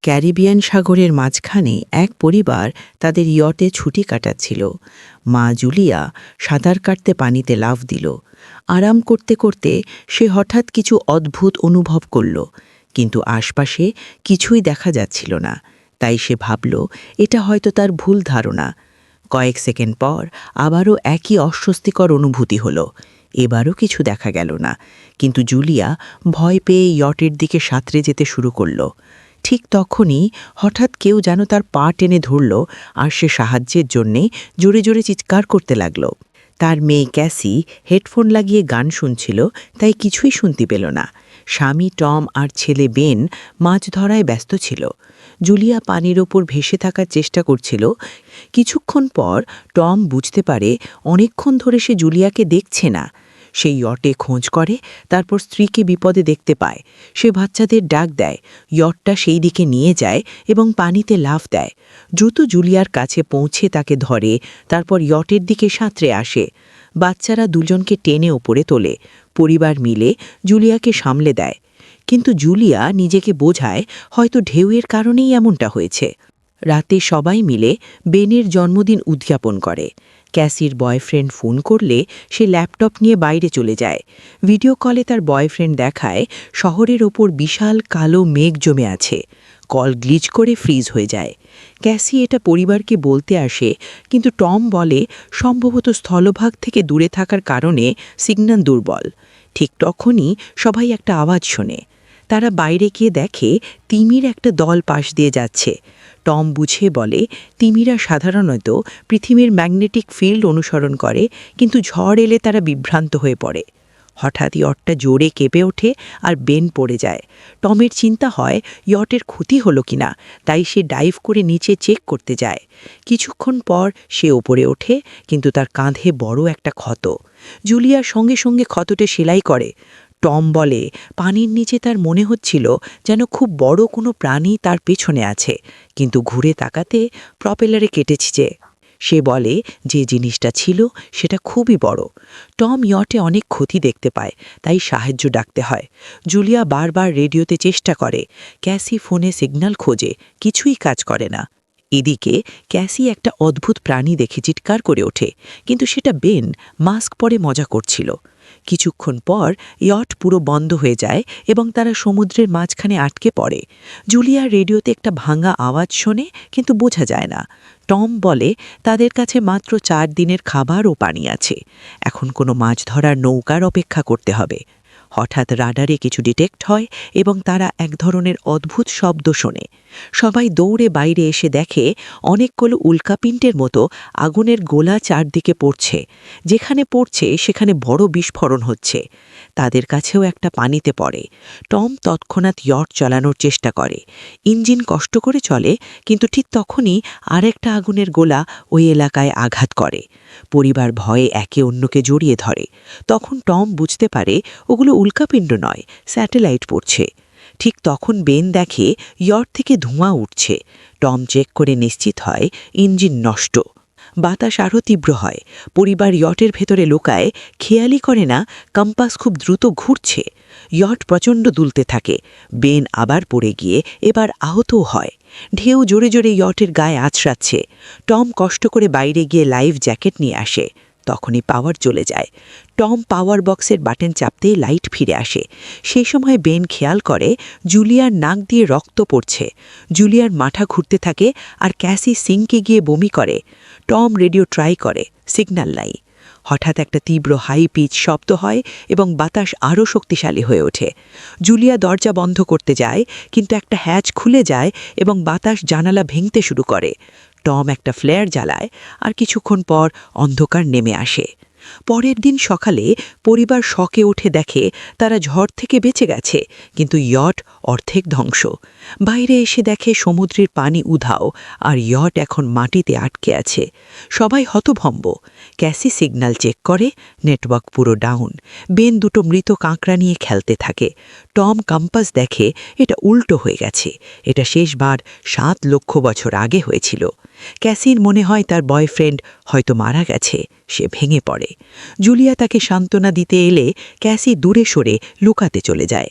Caribbean সাগরের মাঝখানে এক পরিবার তাদের ইয়টে ছুটি কাটাচ্ছিল। মা জুলিয়া সাঁতার কাটতে পানিতে লাফ দিল। আরাম করতে করতে সে হঠাৎ কিছু অদ্ভুত অনুভব করল, কিন্তু আশপাশে কিছুই দেখা যাচ্ছিল না। তাই সে ভাবল এটা হয়তো তার ভুল ধারণা। কয়েক সেকেন্ড পর আবারও একই অস্বস্তিকর অনুভূতি হলো। এবারও কিছু দেখা গেল না, কিন্তু জুলিয়া ভয় পেয়ে ইয়টের দিকে সাঁতরে যেতে শুরু করল। ঠিক তখনই হঠাৎ কেউ যেন তার পা টেনে ধরল, আর সে সাহায্যের জন্যে জোরে জোরে চিৎকার করতে লাগল। তার মেয়ে ক্যাসি হেডফোন লাগিয়ে গান শুনছিল, তাই কিছুই শুনতে পেল না। স্বামী টম আর ছেলে বেন মাছ ধরায় ব্যস্ত ছিল। জুলিয়া পানির ওপর ভেসে থাকার চেষ্টা করছিল। কিছুক্ষণ পর টম বুঝতে পারে অনেকক্ষণ ধরে সে জুলিয়াকে দেখছে না। সেই ইয়টে খোঁজ করে, তারপর স্ত্রীকে বিপদে দেখতে পায়। সে বাচ্চাদের ডাক দেয়, ইয়টটা সেই দিকে নিয়ে যায় এবং পানিতে লাফ দেয়। দ্রুত জুলিয়ার কাছে পৌঁছে তাকে ধরে, তারপর ইয়টের দিকে সাঁতরে আসে। বাচ্চারা দুজনকে টেনে ওপরে তোলে। পরিবার মিলে জুলিয়াকে সামলে দেয়, কিন্তু জুলিয়া নিজেকে বোঝায় হয়তো ঢেউয়ের কারণেই এমনটা হয়েছে। রাতে সবাই মিলে বেনের জন্মদিন উদযাপন করে। ক্যাসির বয়ফ্রেন্ড ফোন করলে সে ল্যাপটপ নিয়ে বাইরে চলে যায়। ভিডিও কলে তার বয়ফ্রেন্ড দেখায় শহরের ওপর বিশাল কালো মেঘ জমে আছে। কল গ্লিচ করে ফ্রিজ হয়ে যায়। ক্যাসি এটা পরিবারকে বলতে আসে, কিন্তু টম বলে সম্ভবত স্থলভাগ থেকে দূরে থাকার কারণে সিগন্যাল দুর্বল। ঠিক তখনই সবাই একটা আওয়াজ শোনে। তারা বাইরে গিয়ে দেখে তিমির একটা দল পাশ দিয়ে যাচ্ছে। টম বুঝে বলে তিমিরা সাধারণত পৃথিবীর ম্যাগনেটিক ফিল্ড অনুসরণ করে, কিন্তু ঝড় এলে তারা বিভ্রান্ত হয়ে পড়ে। হঠাৎ ইয়টটা জোরে কেঁপে ওঠে আর বেন পড়ে যায়। টমের চিন্তা হয় ইয়টের ক্ষতি হলো কিনা, তাই সে ডাইভ করে নিচে চেক করতে যায়। কিছুক্ষণ পর সে ওপরে ওঠে, কিন্তু তার কাঁধে বড় একটা ক্ষত। জুলিয়ার সঙ্গে সঙ্গে ক্ষতটা সেলাই করে। টম বলে পানির নিচে তার মনে হচ্ছিল যেন খুব বড় কোনো প্রাণী তার পেছনে আছে, কিন্তু ঘুরে তাকাতে প্রপেলারে কেটেছে। সে বলে যে জিনিসটা ছিল সেটা খুবই বড়। টম ইয়টে অনেক ক্ষতি দেখতে পায়, তাই সাহায্য ডাকতে হয়। জুলিয়া বারবার রেডিওতে চেষ্টা করে। ক্যাসি ফোনে সিগন্যাল খোঁজে, কিছুই কাজ করে না। এদিকে ক্যাসি একটা অদ্ভুত প্রাণী দেখে চিৎকার করে ওঠে, কিন্তু সেটা বেন মাস্ক পরে মজা করছিল। কিছুক্ষণ পর ইয়ট পুরো বন্ধ হয়ে যায় এবং তারা সমুদ্রের মাঝখানে আটকে পড়ে। জুলিয়া রেডিওতে একটা ভাঙা আওয়াজ শোনে, কিন্তু বোঝা যায় না। টম বলে তাদের কাছে মাত্র 4 দিনের খাবার ও পানি আছে। এখন কোনো মাছ ধরার নৌকার অপেক্ষা করতে হবে। হঠাৎ রাডারে কিছু ডিটেক্ট হয় এবং তারা এক ধরনের অদ্ভুত শব্দ শোনে। সবাই দৌড়ে বাইরে এসে দেখে অনেকগুলো উল্কাপিণ্ডের মতো আগুনের গোলা চারদিকে পড়ছে। যেখানে পড়ছে সেখানে বড় বিস্ফোরণ হচ্ছে। তাদের কাছেও একটা পানিতে পড়ে। টম তৎক্ষণাৎ ইয়ট চালানোর চেষ্টা করে। ইঞ্জিন কষ্ট করে চলে, কিন্তু ঠিক তখনই আরেকটা আগুনের গোলা ওই এলাকায় আঘাত করে। পরিবার ভয়ে একে অন্যকে জড়িয়ে ধরে। তখন টম বুঝতে পারে ওগুলো উল্কাপিণ্ড নয়, স্যাটেলাইট পড়ছে। ঠিক তখন বেন দেখে ইয়ট থেকে ধোঁয়া উঠছে। টম চেক করে নিশ্চিত হয় ইঞ্জিন নষ্ট। বাতাস আরও তীব্র হয়। পরিবার ইয়টের ভেতরে লোকায়, খেয়ালই করে না কম্পাস খুব দ্রুত ঘুরছে। ইয়ট প্রচণ্ড দুলতে থাকে। বেন আবার পড়ে গিয়ে এবার আহতও হয়। ঢেউ জোরে জোরে ইয়টের গায়ে আছড়াচ্ছে। টম কষ্ট করে বাইরে গিয়ে লাইফ জ্যাকেট নিয়ে আসে। তখনই পাওয়ার চলে যায়। টম পাওয়ার বক্সের বাটন চাপতেই লাইট ফিরে আসে। সেই সময় বেন খেয়াল করে জুলিয়ার নাক দিয়ে রক্ত পড়ছে। জুলিয়ার মাথা ঘুরতে থাকে আর ক্যাসি সিঙ্কে গিয়ে বমি করে। টম রেডিও ট্রাই করে, সিগন্যাল নাই। হঠাৎ একটা তীব্র হাই পিচ শব্দ হয় এবং বাতাস আরও শক্তিশালী হয়ে ওঠে। জুলিয়া দরজা বন্ধ করতে যায়, কিন্তু একটা হ্যাচ খুলে যায় এবং বাতাস জানালা ভেঙতে শুরু করে। টম একটা ফ্লেয়ার জ্বালায়, আর কিছুক্ষণ পর অন্ধকার নেমে আসে। পরের দিন সকালে পরিবার শকে উঠে দেখে তারা ঝড় থেকে বেঁচে গেছে, কিন্তু ইয়ট অর্ধেক ধ্বংস। বাইরে এসে দেখে সমুদ্রের পানি উধাও, আর ইয়ট এখন মাটিতে আটকে আছে। সবাই হতভম্ব। ক্যাসি সিগন্যাল চেক করে, নেটওয়ার্ক পুরো ডাউন। বেন দুটো মৃত কাঁকড়া নিয়ে খেলতে থাকে। টম কম্পাস দেখে এটা উল্টো হয়ে গেছে। এটা শেষবার 7 লক্ষ বছর আগে হয়েছিল। ক্যাসির মনে হয় তার বয়ফ্রেন্ড হয়তো মারা গেছে। সে ভেঙে পড়ে। জুলিয়া তাকে সান্ত্বনা দিতে এলে ক্যাসি দূরে সরে লুকাতে চলে যায়।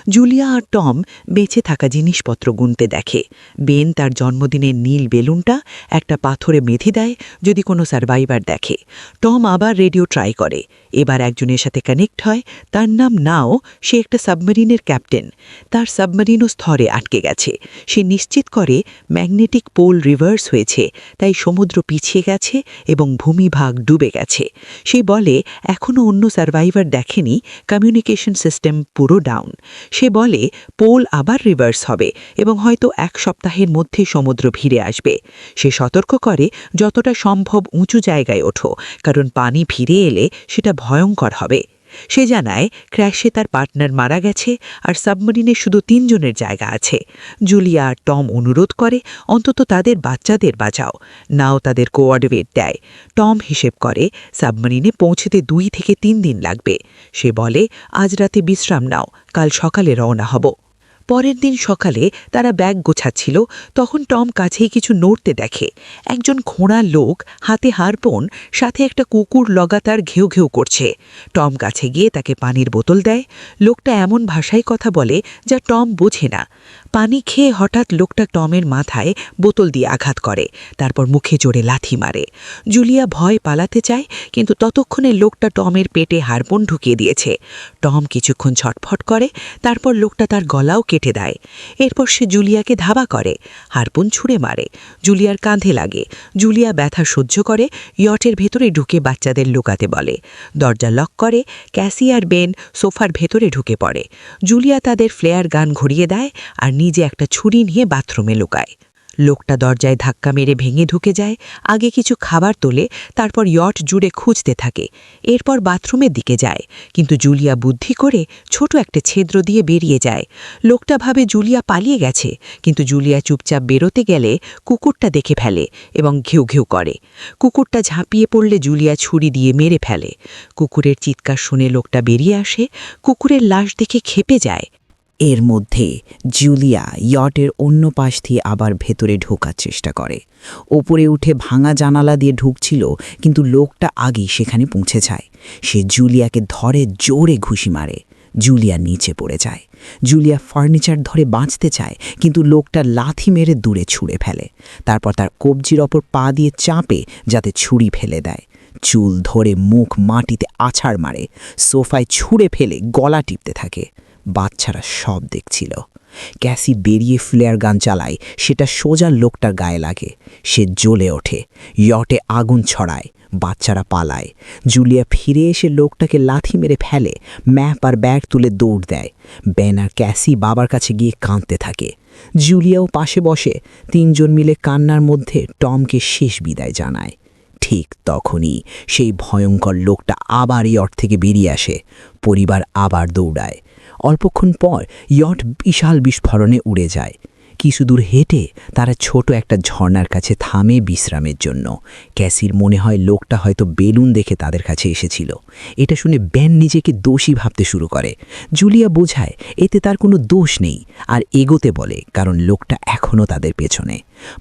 জুলিয়া আর টম বেঁচে থাকা জিনিসপত্র গুনতে দেখে। বেন তার জন্মদিনের নীল বেলুনটা একটা পাথরে বেঁধে দেয় যদি কোনো সার্ভাইভার দেখে। টম আবার রেডিও ট্রাই করে। এবার একজনের সাথে কানেক্ট হয়। তার নাম নাও। সে একটা সাবমেরিনের ক্যাপ্টেন। তার সাবমেরিনও স্থরে আটকে গেছে। সে নিশ্চিত করে ম্যাগনেটিক পোল রিভার্স হয়েছে, তাই সমুদ্র পিছিয়ে গেছে এবং ভূমিভাগ ডুবে গেছে। সে বলে এখনও অন্য সার্ভাইভার দেখেনি, কমিউনিকেশন সিস্টেম পুরো ডাউন। সে বলে পোল আবার রিভার্স হবে এবং হয়তো 1 সপ্তাহের মধ্যে সমুদ্র ভিড়ে আসবে। সে সতর্ক করে যতটা সম্ভব উঁচু জায়গায় ওঠো, কারণ পানি ফিরে এলে সেটা ভয়ঙ্কর হবে। সে জানায় ক্র্যাশে তার পার্টনার মারা গেছে আর সাবমেরিনে শুধু 3 জনের জায়গা আছে। জুলিয়া আর টম অনুরোধ করে অন্তত তাদের বাচ্চাদের বাঁচাও। নাও তাদের কোঅর্ডিনেট দেয়। টম হিসেব করে সাবমেরিনে পৌঁছতে 2 থেকে 3 দিন লাগবে। সে বলে আজ রাতে বিশ্রাম নাও, কাল সকালে রওনা হব। পরের দিন সকালে তারা ব্যাগ গোছাচ্ছিল, তখন টম কাছেই কিছু নড়তে দেখে। একজন খোঁড়া লোক, হাতে হারপোন, সাথে একটা কুকুর লাগাতার ঘেউ ঘেউ করছে। টম কাছে গিয়ে তাকে পানির বোতল দেয়। লোকটা এমন ভাষায় কথা বলে যা টম বোঝে না। পানি খেয়ে হঠাৎ লোকটা টমের মাথায় বোতল দিয়ে আঘাত করে, তারপর মুখে জোরে লাথি মারে। জুলিয়া ভয় পালাতে চায়, কিন্তু ততক্ষণে লোকটা টমের পেটে হারপোন ঢুকিয়ে দিয়েছে। টম কিছুক্ষণ ছটফট করে, তারপর লোকটা তার গলাও কেটে দেয়। এরপর সে জুলিয়াকে ধাবা করে, হারপুন ছুঁড়ে মারে। জুলিয়ার কাঁধে লাগে। জুলিয়া ব্যথা সহ্য করে ইয়টের ভেতরে ঢুকে বাচ্চাদের লুকাতে বলে। দরজা লক করে। ক্যাসি আর বেন সোফার ভেতরে ঢুকে পড়ে। জুলিয়া তাদের ফ্লেয়ার গান ঘুরিয়ে দেয় আর নিজে একটা ছুরি নিয়ে বাথরুমে লুকায়। লোকটা দরজায় ধাক্কা মেরে ভেঙে ঢুকে যায়। আগে কিছু খাবার তোলে, তারপর ইয়ট জুড়ে খুঁজতে থাকে। এরপর বাথরুমের দিকে যায়, কিন্তু জুলিয়া বুদ্ধি করে ছোট একটা ছিদ্র দিয়ে বেরিয়ে যায়। লোকটা ভাবে জুলিয়া পালিয়ে গেছে, কিন্তু জুলিয়া চুপচাপ বেরোতে গেলে কুকুরটা দেখে ফেলে এবং ঘেউ ঘেউ করে। কুকুরটা ঝাঁপিয়ে পড়লে জুলিয়া ছুরি দিয়ে মেরে ফেলে। কুকুরের চিৎকার শুনে লোকটা বেরিয়ে আসে। কুকুরের লাশ দেখে ক্ষেপে যায়। এর মধ্যে জুলিয়া ইয়টের অন্য পাশ দিয়ে আবার ভেতরে ঢোকার চেষ্টা করে। ওপরে উঠে ভাঙা জানালা দিয়ে ঢুকছিল, কিন্তু লোকটা আগেই সেখানে পৌঁছে যায়। সে জুলিয়াকে ধরে জোরে ঘুষি মারে। জুলিয়া নিচে পড়ে যায়। জুলিয়া ফার্নিচার ধরে বাঁচতে চায়, কিন্তু লোকটা লাথি মেরে দূরে ছুঁড়ে ফেলে। তারপর তার কবজির ওপর পা দিয়ে চাপে যাতে ছুরি ফেলে দেয়। চুল ধরে মুখ মাটিতে আছাড় মারে, সোফায় ছুঁড়ে ফেলে গলা টিপতে থাকে। বাচ্চারা সব দেখছিল। ক্যাসি বেরিয়ে ফ্লেয়ার গান চালায়, সেটা সোজা লোকটার গায়ে লাগে। সে জ্বলে ওঠে। ইয়টে আগুন ছড়ায়। বাচ্চারা পালায়। জুলিয়া ফিরে এসে লোকটাকে লাথি মেরে ফেলে। ম্যাপ আর ব্যাগ তুলে দৌড় দেয়। বেন আর ক্যাসি বাবার কাছে গিয়ে কাঁদতে থাকে। জুলিয়াও পাশে বসে। 3 জন মিলে কান্নার মধ্যে টমকে শেষ বিদায় জানায়। ঠিক তখনই সেই ভয়ঙ্কর লোকটা আবার ইয়ট থেকে বেরিয়ে আসে। পরিবার আবার দৌড়ায়। অল্পক্ষণ পর ইয়ট বিশাল বিস্ফোরণে উড়ে যায়। কিছু দূর হেঁটে তারা ছোট একটা ঝর্ণার কাছে থামে বিশ্রামের জন্য। ক্যাসির মনে হয় লোকটা হয়তো বেলুন দেখে তাদের কাছে এসেছিল। এটা শুনে বেন নিজেকে দোষী ভাবতে শুরু করে। জুলিয়া বোঝায় এতে তার কোনো দোষ নেই, আর এগোতে বলে, কারণ লোকটা এখনও তাদের পেছনে।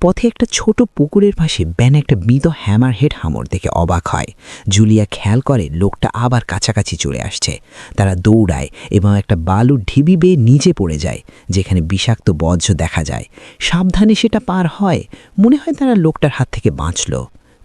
পথে একটা ছোট পুকুরের পাশে বেন একটা মৃত হ্যামারহেড হাঙর দেখে অবাক হয়। জুলিয়া খেয়াল করে লোকটা আবার কাছাকাছি চলে আসছে। তারা দৌড়ায় এবং একটা বালুর ঢিবি বেয়ে নিচে পড়ে যায়, যেখানে বিষাক্ত বর্জ্য দেখা যায়। সাবধানে সেটা পার হয়। মনে হয় তারা লোকটার হাত থেকে বাঁচল।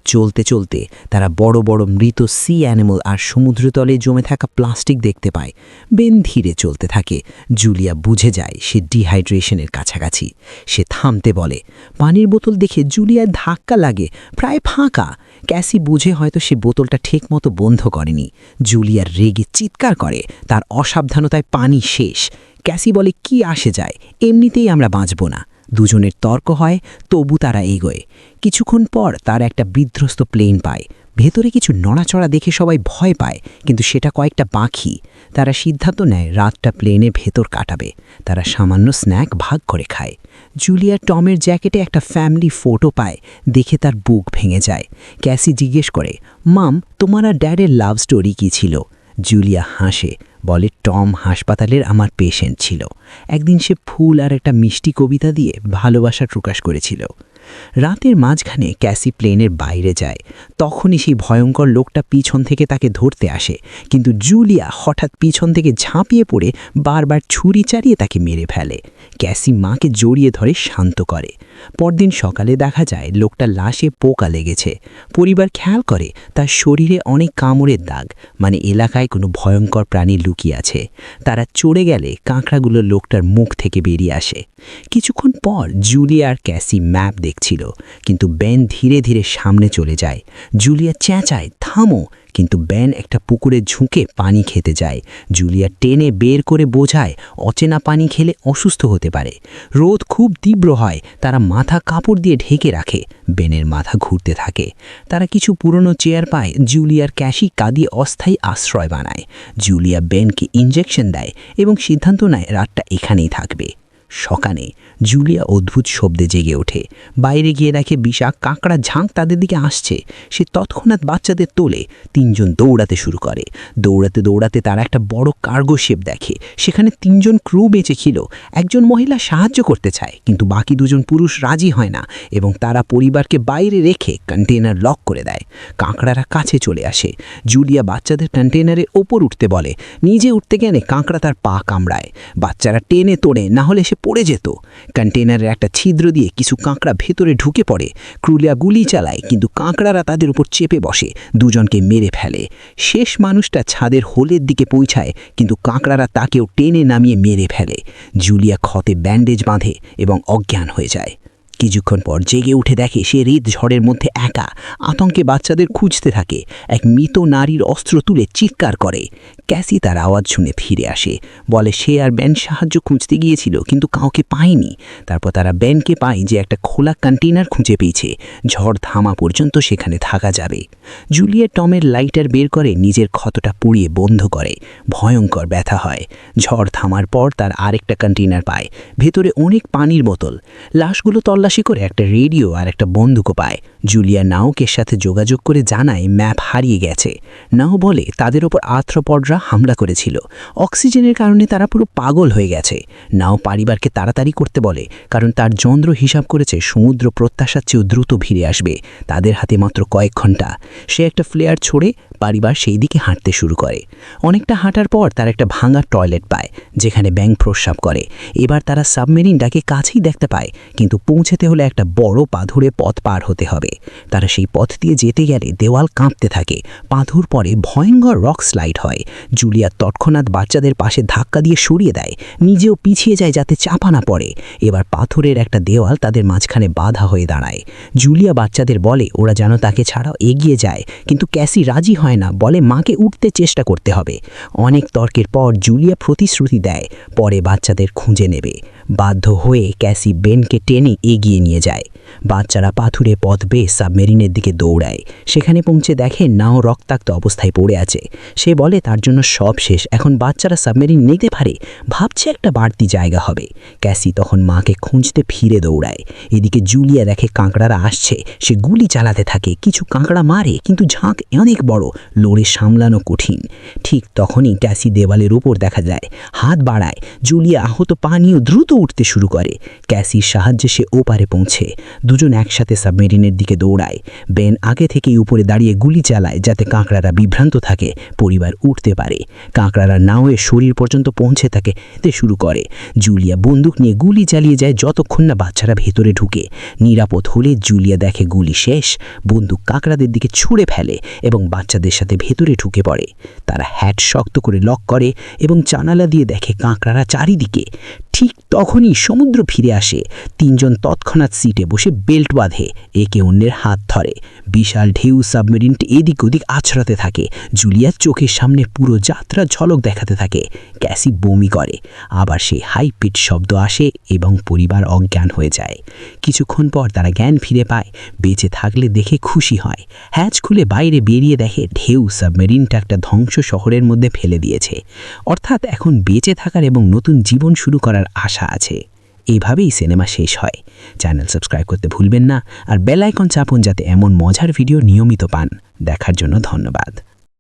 চলতে চলতে তারা বড় বড় মৃত সি অ্যানিমাল আর সমুদ্রতলে জমে থাকা প্লাস্টিক দেখতে পায়। বেন ধীরে চলতে থাকে। জুলিয়া বুঝে যায় সে ডিহাইড্রেশনের কাছাকাছি। সে থামতে বলে। পানির বোতল দেখে জুলিয়ার ধাক্কা লাগে, প্রায় ফাঁকা। ক্যাসি বুঝে হয়তো সে বোতলটা ঠিকমতো বন্ধ করেনি। জুলিয়ার রেগে চিৎকার করে, তার অসাবধানতায় পানি শেষ। ক্যাসি বলে কি আসে যায়, এমনিতেই আমরা বাঁচব না। দুজনের তর্ক হয়, তবু তারা এগোয়। কিছুক্ষণ পর তারা একটা বিধ্বস্ত প্লেন পায়। ভেতরে কিছু নড়াচড়া দেখে সবাই ভয় পায়, কিন্তু সেটা কয়েকটা পাখি। তারা সিদ্ধান্ত নেয় রাতটা প্লেনের ভেতর কাটাবে। তারা সামান্য স্ন্যাক ভাগ করে খায়। জুলিয়া টমের জ্যাকেটে একটা ফ্যামিলি ফটো পায়, দেখে তার বুক ভেঙে যায়। ক্যাসি জিজ্ঞেস করে, মাম, তোমার আর ড্যাডের লাভ স্টোরি কী ছিল? জুলিয়া হাসে, বলে, টম হাসপাতালের আমার পেশেন্ট ছিল। একদিন সে ফুল আর একটা মিষ্টি কবিতা দিয়ে ভালোবাসা প্রকাশ করেছিল। রাতের মাঝখানে ক্যাসি প্লেনের বাইরে যায়। তখনই সেই ভয়ঙ্কর লোকটা পিছন থেকে তাকে ধরতে আসে, কিন্তু জুলিয়া হঠাৎ পিছন থেকে ঝাঁপিয়ে পড়ে বারবার ছুরি চালিয়ে তাকে মেরে ফেলে। ক্যাসি মাকে জড়িয়ে ধরে শান্ত করে। পরদিন সকালে দেখা যায় লোকটার লাশে পোকা লেগেছে। পরিবার খেয়াল করে তার শরীরে অনেক কামড়ের দাগ, মানে এলাকায় কোনো ভয়ঙ্কর প্রাণী লুকিয়ে আছে। তারা চড়ে গেলে কাঁকড়াগুলো লোকটার মুখ থেকে বেরিয়ে আসে। কিছুক্ষণ পর জুলিয়া আর ক্যাসি ম্যাপ দেখছিল, কিন্তু বেন ধীরে ধীরে সামনে চলে যায়। জুলিয়া চেঁচায়, থামো, কিন্তু বেন একটা পুকুরে ঝুঁকে পানি খেতে যায়। জুলিয়া টেনে বের করে বোঝায় অচেনা পানি খেলে অসুস্থ হতে পারে। রোদ খুব তীব্র হয়, তারা মাথা কাপড় দিয়ে ঢেকে রাখে। বেনের মাথা ঘুরতে থাকে। তারা কিছু পুরনো চেয়ার পায়। জুলিয়ার ক্যাসি কাঁদিয়ে অস্থায়ী আশ্রয় বানায়। জুলিয়া বেনকে ইঞ্জেকশন দেয় এবং সিদ্ধান্ত নেয় রাতটা এখানেই থাকবে। সকালে জুলিয়া অদ্ভুত শব্দে জেগে ওঠে। বাইরে গিয়ে দেখে বিষাক কাঁকড়া ঝাঁক তাদের দিকে আসছে। সে তৎক্ষণাৎ বাচ্চাদের তোলে। তিনজন দৌড়াতে শুরু করে। দৌড়াতে দৌড়াতে তারা একটা বড় কার্গো শিপ দেখে। সেখানে 3 জন ক্রু বেঁচে ছিল। একজন মহিলা সাহায্য করতে চায়, কিন্তু বাকি 2 জন পুরুষ রাজি হয় না এবং তারা পরিবারকে বাইরে রেখে কন্টেনার লক করে দেয়। কাঁকড়ারা কাছে চলে আসে। জুলিয়া বাচ্চাদের কন্টেনারে ওপর উঠতে বলে। নিজে উঠতে গেলে কাঁকড়া তার পা কামড়ায়। বাচ্চারা টেনে তোড়ে, না হলে সে পড়ে যেত। কন্টেনারের একটা ছিদ্র দিয়ে কিছু কাঁকড়া ভেতরে ঢুকে পড়ে। ক্রুলিয়া গুলি চালায়, কিন্তু কাঁকড়ারা তাদের উপর চেপে বসে, 2 জনকে মেরে ফেলে। শেষ মানুষটা ছাদের হোলের দিকে পৌঁছায়, কিন্তু কাঁকড়ারা তাকেও টেনে নামিয়ে মেরে ফেলে। জুলিয়া ক্ষতে ব্যান্ডেজ বাঁধে এবং অজ্ঞান হয়ে যায়। কিছুক্ষণ পর জেগে উঠে দেখে সে হৃদ ঝড়ের মধ্যে একা। আতঙ্কে বাচ্চাদের খুঁজতে থাকে। এক মৃত নারীর অস্ত্র তুলে চিৎকার করে। ক্যাসি তার আওয়াজ শুনে ফিরে আসে। বলে সে আর বেন সাহায্য খুঁজতে গিয়েছিল, কিন্তু কাউকে পায়নি। তারপর তারা বেনকে পায় যে একটা খোলা কন্টেনার খুঁজে পেয়েছে। ঝড় থামা পর্যন্ত সেখানে থাকা যাবে। জুলিয়া টমের লাইটার বের করে নিজের ক্ষতটা পুড়িয়ে বন্ধ করে। ভয়ঙ্কর ব্যথা হয়। ঝড় থামার পর তার আরেকটা কন্টেনার পায়। ভেতরে অনেক পানির বোতল। লাশগুলো তল্লাশি করে একটা রেডিও আর একটা বন্দুকও পায়। জুলিয়া নাওকের সাথে যোগাযোগ করে জানায় ম্যাপ হারিয়ে গেছে। নাও বলে তাদের ওপর আর্থ্রোপডরা হামলা করেছিল। অক্সিজেনের কারণে তারা পুরো পাগল হয়ে গেছে। নাও পরিবারকে তাড়াতাড়ি করতে বলে, কারণ তার যন্ত্র হিসাব করেছে সমুদ্র প্রত্যাশার চেয়েও দ্রুত ফিরে আসবে। তাদের হাতে মাত্র কয়েক ঘন্টা। সে একটা ফ্লেয়ার ছড়ে পরিবার সেই দিকে হাঁটতে শুরু করে। অনেকটা হাঁটার পর তার একটা ভাঙা টয়লেট পায়, যেখানে ব্যাঙ প্রস্রাব করে। এবার তারা সাবমেরিনটাকে কাছেই দেখতে পায়, কিন্তু পৌঁছতে হলে একটা বড় পাথুরে পথ পার হতে হবে। তারা সেই পথ দিয়ে যেতে গেলে দেওয়াল কাঁপতে থাকে। পাথর পরে ভয়ঙ্কর রক স্লাইড হয়। জুলিয়া তৎক্ষণাৎ বাচ্চাদের পাশে ধাক্কা দিয়ে সরিয়ে দেয়। নিজেও পিছিয়ে যায় যাতে চাপা না পড়ে। এবার পাথরের একটা দেওয়াল তাদের মাঝখানে বাধা হয়ে দাঁড়ায়। জুলিয়া বাচ্চাদের বলে ওরা যেন তাকে ছাড়াও এগিয়ে যায়, কিন্তু ক্যাসি রাজি হয় না। বলে মাকে উঠতে চেষ্টা করতে হবে। অনেক তর্কের পর জুলিয়া প্রতিশ্রুতি দেয় পরে বাচ্চাদের খুঁজে নেবে। বাধ্য হয়ে ক্যাসি বেনকে টেনে এগিয়ে নিয়ে যায়। বাচ্চারা পাথুরে পথ বেয়ে সাবমেরিনের দিকে দৌড়ায়। সেখানে পৌঁছে দেখে নাও রক্তাক্ত অবস্থায় পড়ে আছে। সে বলে তার জন্য সব শেষ, এখন বাচ্চারা সাবমেরিন নিতে পারে, ভাবছে একটা বাড়তি জায়গা হবে। ক্যাসি তখন মাকে খুঁজতে ফিরে দৌড়ায়। এদিকে জুলিয়া দেখে কাঁকড়ারা আসছে। সে গুলি চালাতে থাকে। কিছু কাঁকড়া মারে, কিন্তু ঝাঁক অনেক বড়, লড়ে সামলানো কঠিন। ঠিক তখনই ক্যাসি দেওয়ালের উপর দেখা যায়, হাত বাড়ায়। জুলিয়া আহত পা নিয়ে দ্রুত উঠতে শুরু করে। ক্যাসির সাহায্যে সে ওপারে পৌঁছে। 2 জন একসাথে সাবমেরিনের দিকে দৌড়ায়। বেন আগে থেকেই উপরে দাঁড়িয়ে গুলি চালায়, যাতে কাঁকড়ারা বিভ্রান্ত থাকে, পরিবার উঠতে পারে। কাঁকড়ারা নাওয়ের শরীর পর্যন্ত পৌঁছে থাকে শুরু করে। জুলিয়া বন্দুক নিয়ে গুলি চালিয়ে যায় যতক্ষণ না বাচ্চারা ভেতরে ঢুকে। নিরাপদ হলে জুলিয়া দেখে গুলি শেষ। বন্দুক কাঁকড়াদের দিকে ছুঁড়ে ফেলে এবং বাচ্চাদের সাথে ভেতরে ঢুকে পড়ে। তারা হ্যাট শক্ত করে লক করে এবং জানালা দিয়ে দেখে কাঁকড়ারা চারিদিকে। ঠিক তখনই সমুদ্র ফিরে আসে। 3 জন তৎক্ষণাৎ সিটে বসে বেল্ট বাঁধে, একে অন্যের হাত ধরে। বিশাল ঢেউ সাবমেরিনটি এদিক ওদিক আছড়াতে থাকে। জুলিয়ার চোখের সামনে পুরো যাত্রার ঝলক দেখাতে থাকে। ক্যাসি বমি করে। আবার সেই হাই পিচ শব্দ আসে এবং পরিবার অজ্ঞান হয়ে যায়। কিছুক্ষণ পর তারা জ্ঞান ফিরে পায়। বেঁচে থাকলে দেখে খুশি হয়। হ্যাচ খুলে বাইরে বেরিয়ে দেখে ঢেউ সাবমেরিনটা একটা ধ্বংস শহরের মধ্যে ফেলে দিয়েছে। অর্থাৎ এখন বেঁচে থাকার এবং নতুন জীবন শুরু করার আশা আছে। এইভাবেই সিনেমা শেষ হয়। চ্যানেল সাবস্ক্রাইব করতে ভুলবেন না, আর বেল আইকন চাপুন যাতে এমন মজার ভিডিও নিয়মিত পান। দেখার জন্য ধন্যবাদ।